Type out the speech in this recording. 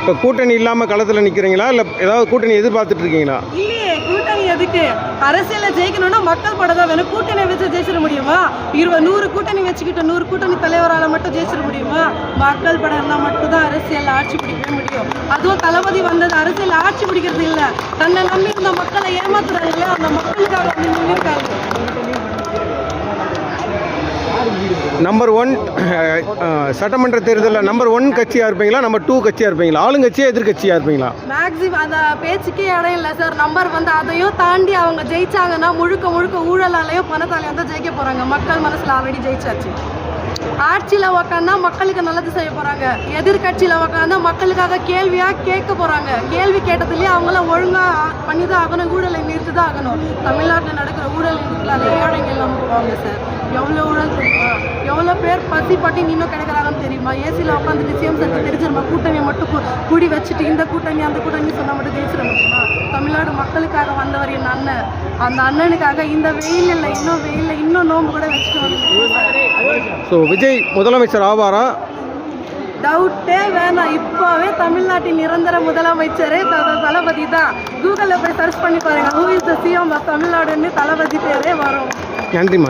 இப்போ கூட்டணி இல்லாமல் களத்தில் நிற்கிறீங்களா இல்லை ஏதாவது கூட்டணி எதிர்பார்த்துட்டு இருக்கீங்களா? இல்லையே, கூட்டணி எதுக்கு? அரசியலில் ஜெயிக்கணும்னா மக்கள் படம் தான் வேணும். கூட்டணி வச்சு ஜெயிச்சிட முடியுமா? 100 கூட்டணி வச்சுக்கிட்டு 100 கூட்டணி தலைவரால் மட்டும் ஜெயிச்சிட முடியுமா? மக்கள் படம் இருந்தால் மட்டும்தான் அரசியலில் ஆட்சி பிடிக்கவே முடியும். அதுவும் தளபதி வந்தது அரசியல் ஆட்சி பிடிக்கிறது இல்லை, தன்னை நம்பி இருந்த மக்களை ஏமாத்துறாங்க இல்லையா, அந்த மக்களுக்காக வந்து நின்றுருக்காங்க. நம்பர் 1 சட்டமன்ற தேர்தலில் நம்பர் 1 கட்சியாக இருப்பீங்களா, நம்பர் 2 கட்சியாக இருப்பீங்களா, ஆளுங்கட்சியா எதிர்கட்சியாக இருப்பீங்களா? மேக்ஸிமம் அந்த பேச்சுக்கே இடம் இல்லை சார். நம்பர் வந்து அதையும் தாண்டி அவங்க ஜெயிச்சாங்கன்னா முழுக்க ஊழலாலையும் பணத்தாலையும் தான் ஜெயிக்க போகிறாங்க. மக்கள் மனசில் ஆல்ரெடி ஜெயிச்சாச்சு. ஆட்சியில் உக்காந்தா மக்களுக்கு நல்லது செய்ய போகிறாங்க, எதிர்கட்சியில் உக்காந்தா மக்களுக்காக கேள்வியாக கேட்க போகிறாங்க. கேள்வி கேட்டதுலேயே அவங்களாம் ஒழுங்காக பண்ணி தான் ஆகணும், ஊழலை நிறுத்தி தான் ஆகணும். தமிழ்நாட்டில் நடக்கிற ஊழல் நிறுத்தலால் ஏழைங்க இல்லாமல் போவாங்க சார். எவ்வளோ ஊழல் தெரியுமா? எவ்வளோ பேர் பசி பட்டி இன்னும் கிடைக்கிறாங்கன்னு தெரியுமா? ஏசியில் உட்காந்துட்டு சிஎம் சார் தெரிஞ்சிருமா? கூட்டணியை மட்டும் கூடி வச்சுட்டு இந்த கூட்டணி அந்த கூட்டணி சொன்னால் மட்டும் ஜெயிச்சிட முடியுமா? தமிழ்நாடு மக்களுக்காக வந்தவர் என் அண்ணன், அந்த அண்ணனுக்காக இந்த வெயிலில் இன்னும் நோம்பு கூட வச்சுட்டு வந்து. ஸோ விஜய் முதலமைச்சர் ஆவாரா? டவுட்டே வேணாம். இப்போவே தமிழ்நாட்டின் நிரந்தர முதலமைச்சரே தளபதி தான். கூகுளில் போய் சர்ச் பண்ணி பாருங்க, who is the CM of தமிழ்நாடுன்னு தளபதி பேரே வரும். நன்றிம்மா.